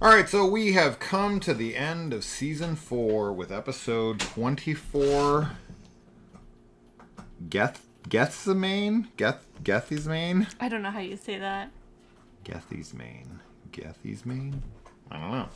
All right, so we have come to the end of season 4 with episode 24. Gethsemane? Gethsemane? I don't know how you say that. Gethsemane. I don't know.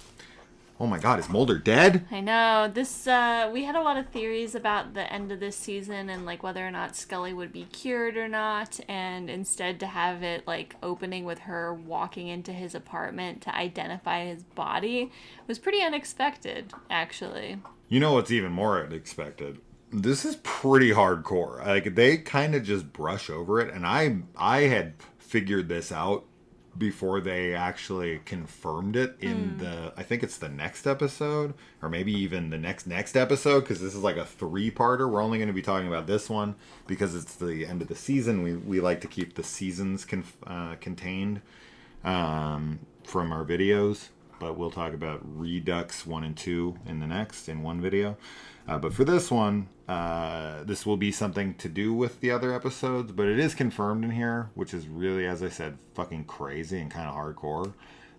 Oh my god, is Moulder dead? I know. This we had a lot of theories about the end of this season and like whether or not Scully would be cured or not, and instead to have it like opening with her walking into his apartment to identify his body was pretty unexpected, actually. You know what's even more unexpected? This is pretty hardcore. Like, they kind of just brush over it, and I had figured this out before they actually confirmed it in I think it's the next episode, or maybe even the next episode, because this is like a 3-parter. We're only going to be talking about this one because it's the end of the season. We like to keep the seasons contained from our videos, but we'll talk about Redux 1 and 2 in one video. But for this one, this will be something to do with the other episodes, but it is confirmed in here, which is really, as I said, fucking crazy and kind of hardcore,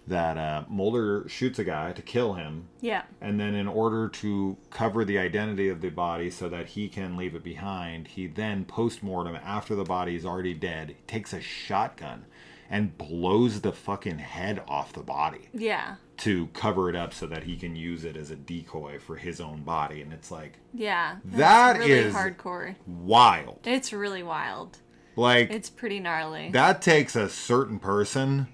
that Moulder shoots a guy to kill him. Yeah. And then in order to cover the identity of the body so that he can leave it behind, he then, post-mortem, after the body is already dead, takes a shotgun and blows the fucking head off the body. Yeah. To cover it up so that he can use it as a decoy for his own body. And it's like... Yeah. That really is hardcore. Wild. It's really wild. Like... It's pretty gnarly. That takes a certain person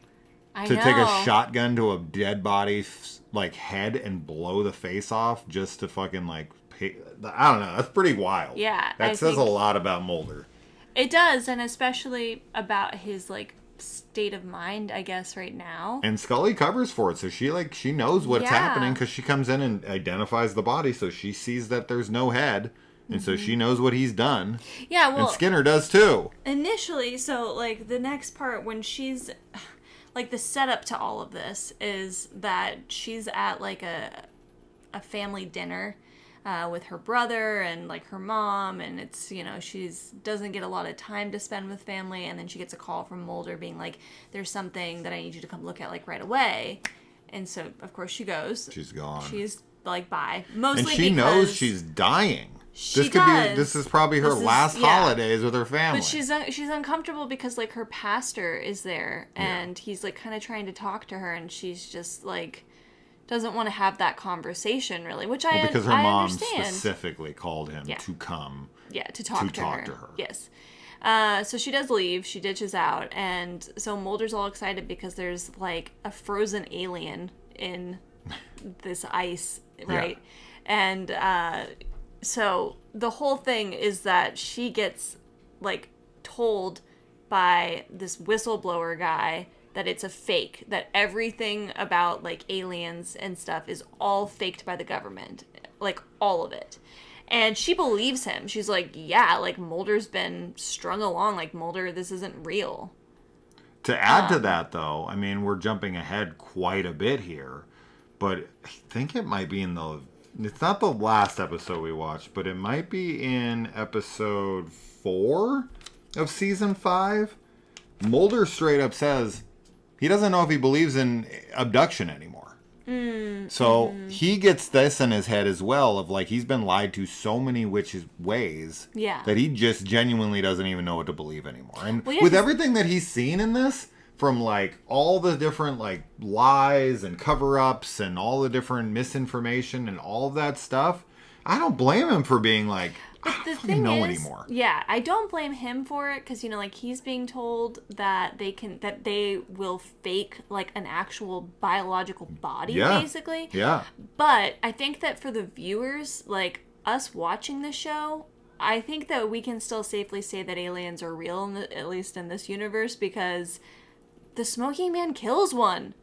to take a shotgun to a dead body's, like, head and blow the face off just to fucking, like... I don't know. That's pretty wild. Yeah. That says a lot about Moulder. It does, and especially about his, like, state of mind, I guess, right now. And Scully covers for it, so she knows what's happening, because she comes in and identifies the body, so she sees that there's no head, and so she knows what he's done. Yeah, well... And Skinner does, too. Initially, so, like, the next part, when she's... Like, the setup to all of this is that she's at, like, a family dinner with her brother and, like, her mom, and it's, you know, she's doesn't get a lot of time to spend with family, and then she gets a call from Moulder being like, there's something that I need you to come look at, like, right away. And so, of course, she goes. She's gone. She's, like, bye. Mostly and she knows she's dying. This is probably her last holidays with her family. But she's uncomfortable because, like, her pastor is there, and he's, like, kind of trying to talk to her, and she's just, like... doesn't want to have that conversation, really, which I understand. Because her mom specifically called him to come to talk to her. Yes. So she does leave. She ditches out. And so Moulder's all excited because there's, like, a frozen alien in this ice, right? Yeah. And so the whole thing is that she gets, like, told by this whistleblower guy that it's a fake, that everything about, like, aliens and stuff is all faked by the government. Like, all of it. And she believes him. She's like, yeah, like, Moulder's been strung along. Like, Moulder, this isn't real. To add to that, though, I mean, we're jumping ahead quite a bit here, but I think it might be it's not the last episode we watched, but it might be in episode 4 of season 5. Moulder straight up says... he doesn't know if he believes in abduction anymore. So he gets this in his head as well of, like, he's been lied to so many ways that he just genuinely doesn't even know what to believe anymore. And with everything that he's seen in this, from, like, all the different, like, lies and cover-ups and all the different misinformation and all of that stuff, I don't blame him for being like... But I don't fucking know anymore. Yeah, I don't blame him for it because, you know, like, he's being told that they will fake, like, an actual biological body, basically. Yeah. But I think that for the viewers, like, us watching the show, I think that we can still safely say that aliens are real, at least in this universe, because the smoking man kills one.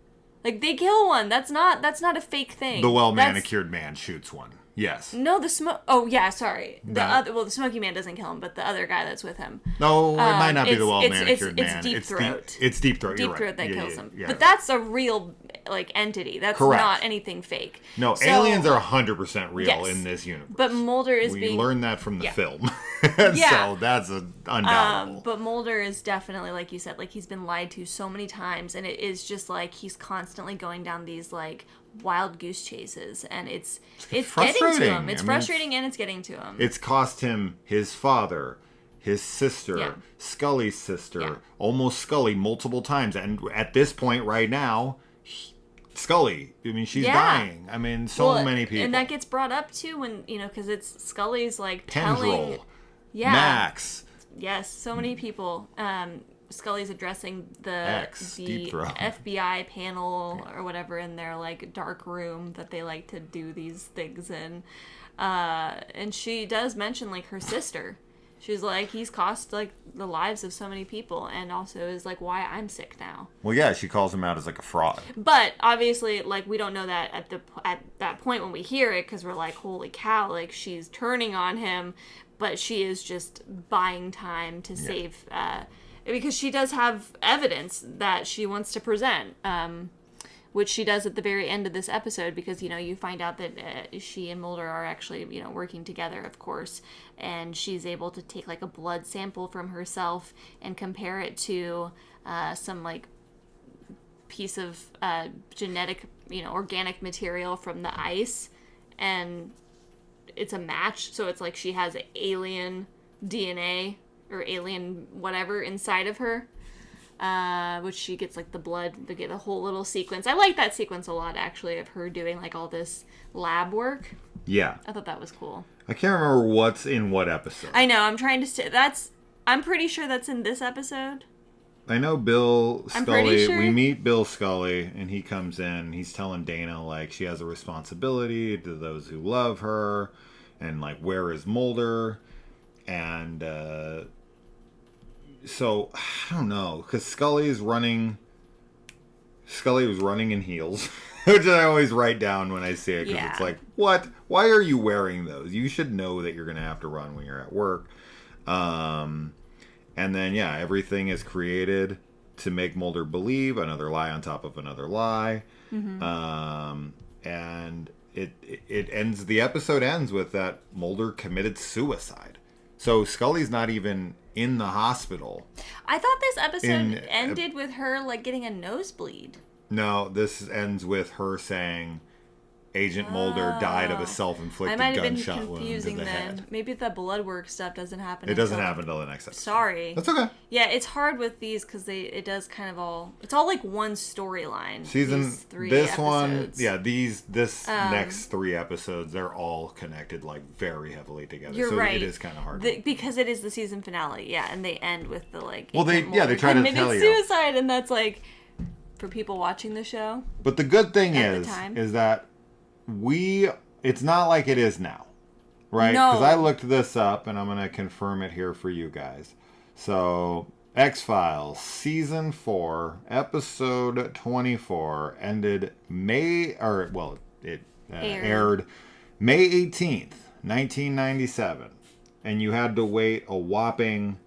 Like, they kill one. That's not a fake thing. The well-manicured man shoots one. Yes. No, oh, yeah, sorry. The smoky man doesn't kill him, but the other guy that's with him. No, it might not be the well-manicured man. It's Deep Throat. It's Deep Throat, Deep Throat that kills him. Yeah. But that's a real, like, entity. That's not anything fake. No, aliens are 100% real in this universe. But Moulder is We learned that from the film. So that's undoubtable. But Moulder is definitely, like you said, like he's been lied to so many times, and it is just like he's constantly going down these like wild goose chases, and it's getting to him. It's frustrating, and it's getting to him. It's cost him his father, his sister, Scully's sister, almost Scully multiple times, and at this point right now, Scully. I mean, she's dying. I mean, many people. And that gets brought up too when, because it's Scully's like telling... Max. Yes, so many people. Scully's addressing the FBI panel or whatever in their like dark room that they like to do these things in. And she does mention like her sister. She's like, he's cost like the lives of so many people, and also is like why I'm sick now. Well, yeah, she calls him out as like a fraud. But obviously, like we don't know that at that point when we hear it, because we're like, holy cow, like she's turning on him, but she is just buying time to save, because she does have evidence that she wants to present. Which she does at the very end of this episode, because, you find out that she and Moulder are actually, working together, of course, and she's able to take, like, a blood sample from herself and compare it to some, like, piece of genetic, organic material from the ice, and it's a match, so it's like she has alien DNA or alien whatever inside of her. Which she gets like the blood, they get a whole little sequence. I like that sequence a lot, actually, of her doing like all this lab work. Yeah. I thought that was cool. I can't remember what's in what episode. I know, I'm trying to I'm pretty sure that's in this episode. I know Bill Scully, I'm pretty sure. We meet Bill Scully, and he comes in, he's telling Dana, like, she has a responsibility to those who love her, and like, where is Moulder? And, so, I don't know, because Scully was running in heels, which I always write down when I see it, because it's like, what? Why are you wearing those? You should know that you're going to have to run when you're at work. And then, everything is created to make Moulder believe another lie on top of another lie. Mm-hmm. And it ends, the episode ends with that Moulder committed suicide. So Scully's not even in the hospital. I thought this episode ended with her like getting a nosebleed. No, this ends with her saying Agent Moulder died of a self-inflicted gunshot wound to the head. Maybe the blood work stuff doesn't happen. It doesn't happen until the next episode. Sorry. That's okay. Yeah, it's hard with these because it does kind of it's all like one storyline. This next 3 episodes, they're all connected like very heavily together. You're right. It is kind of hard. Because it is the season finale, and they end with the like. Well, they try to tell you suicide, and that's like for people watching the show. But the good thing is that it's not like it is now, right? Because I looked this up, and I'm going to confirm it here for you guys. So, X-Files, Season 4, Episode 24, ended aired May 18th, 1997. And you had to wait a whopping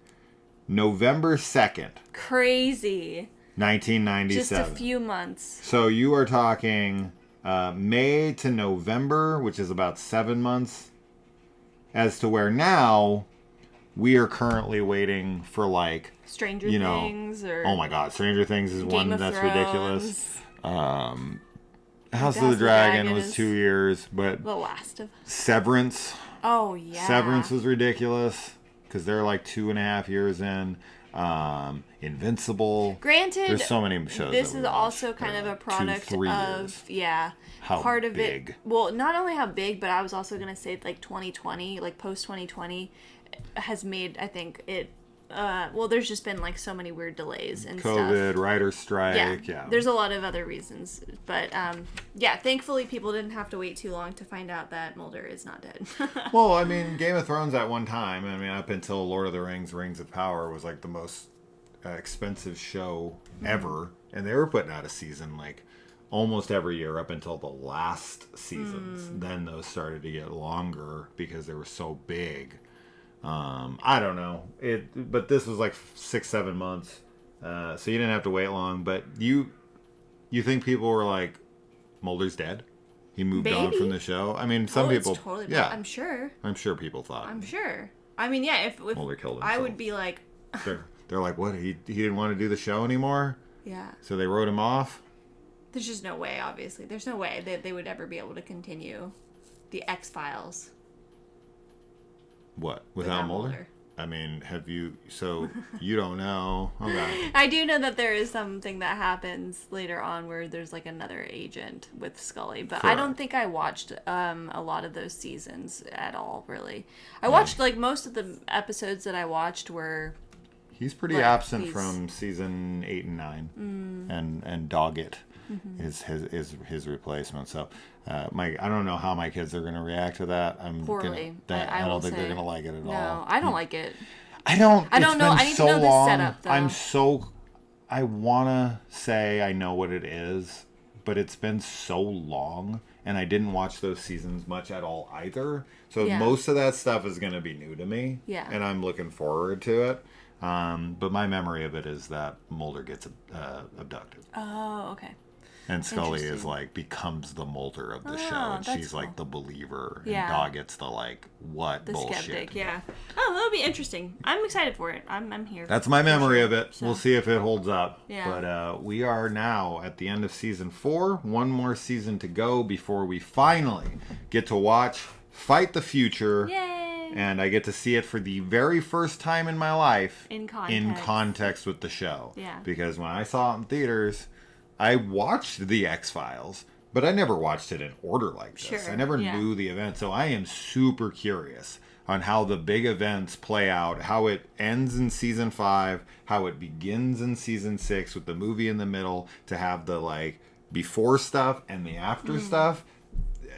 November 2nd. Crazy. 1997. Just a few months. So you are talking May to November, which is about 7 months, as to where now we are currently waiting for like Stranger Things or oh my god, Stranger Things is one that's Thrones. Ridiculous. House of the Dragon was 2 years, but The Last of Severance. Oh yeah, Severance was ridiculous because they're like 2.5 years in. Invincible. Granted, there's so many shows. This is also kind of a product of how part of big. It. Well, not only how big, but I was also gonna say like 2020, like post 2020, has made I think it. There's just been like so many weird delays and COVID, stuff. writer strike. Yeah, there's a lot of other reasons, but thankfully people didn't have to wait too long to find out that Moulder is not dead. Well, I mean, Game of Thrones at one time, I mean, up until Lord of the Rings, Rings of Power was like the most expensive show ever, and they were putting out a season like almost every year up until the last seasons. Then those started to get longer because they were so big. I don't know but this was like 6-7 months, so you didn't have to wait long. But you think people were like, Moulder's dead? He moved on from the show? I mean, some people, totally yeah, I'm sure people thought. I'm sure. I mean, yeah, if Mulder killed himself. I would be like... They're like, what? He didn't want to do the show anymore? Yeah. So they wrote him off? There's just no way, obviously. There's no way that they would ever be able to continue the X-Files. What? Without Mulder? I mean, so you don't know. Okay. I do know that there is something that happens later on where there's like another agent with Scully, but I don't think I watched a lot of those seasons at all, really. I watched like most of the episodes that I watched were... He's pretty absent from season 8 and 9, and Doggett is his replacement. So, I don't know how my kids are going to react to that. Poorly. I don't think they're going to like it at all. No, I don't like it. I don't know. I need to know the setup, though. I want to say I know what it is, but it's been so long, and I didn't watch those seasons much at all either. So most of that stuff is going to be new to me. Yeah. And I'm looking forward to it. But my memory of it is that Mulder gets abducted. Oh, okay. And Scully is like, becomes the Mulder of the show. And she's like the believer. And Doggett's the like, what the bullshit. Skeptic, yeah. Oh, that'll be interesting. I'm excited for it. I'm here. That's my memory of it. So. We'll see if it holds up. Yeah. But we are now at the end of season 4. One more season to go before we finally get to watch Fight the Future. Yay! And I get to see it for the very first time in my life in context with the show. Yeah. Because when I saw it in theaters, I watched The X-Files, but I never watched it in order like this. Sure. I never knew the event. So I am super curious on how the big events play out, how it ends in season 5, how it begins in season 6 with the movie in the middle, to have the like before stuff and the after stuff.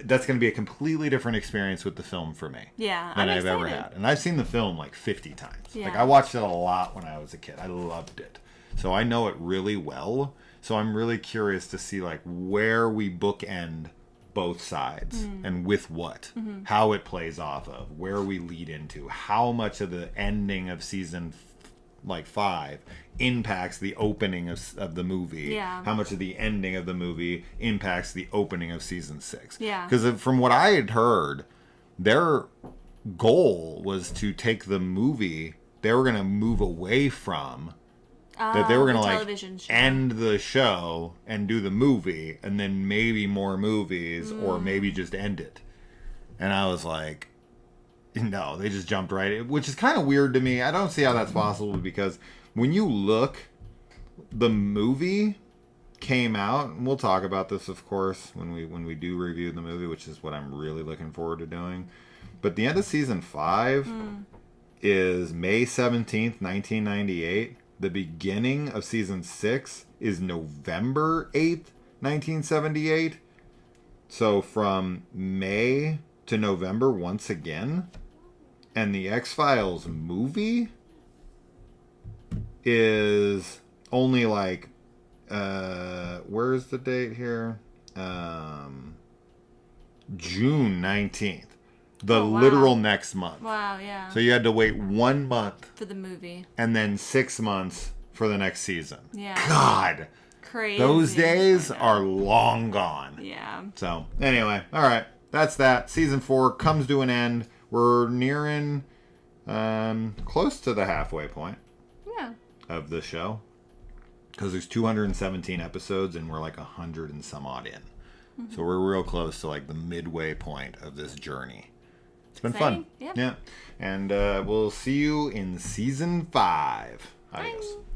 That's going to be a completely different experience with the film for me. Yeah, than I've ever had. And I've seen the film like 50 times. Yeah. Like I watched it a lot when I was a kid. I loved it. So I know it really well. So I'm really curious to see like where we bookend both sides and with what, how it plays off of, where we lead into, how much of the ending of season 5 impacts the opening of the movie. Yeah. How much of the ending of the movie impacts the opening of season 6. Yeah. Because from what I had heard, their goal was to take the movie, they were going to move away from that they were going to like end the show and do the movie and then maybe more movies or maybe just end it. And I was like, no, they just jumped right in, which is kind of weird to me. I don't see how that's possible because when you look, the movie came out, and we'll talk about this, of course, when we do review the movie, which is what I'm really looking forward to doing. But the end of season 5 is May 17th, 1998. The beginning of season 6 is November 8th, 1978. So from May to November once again. And the X-Files movie is only like, where's the date here? June 19th. The literal next month. Wow, yeah. So you had to wait 1 month. For the movie. And then 6 months for the next season. Yeah. God. Crazy. Those days are long gone. Yeah. So, anyway. All right. That's that. Season 4 comes to an end. We're nearing close to the halfway point. Yeah. Of the show. Because there's 217 episodes and we're like 100 and some odd in. So we're real close to like the midway point of this journey. It's been fun. Yeah. And we'll see you in season 5. Adios.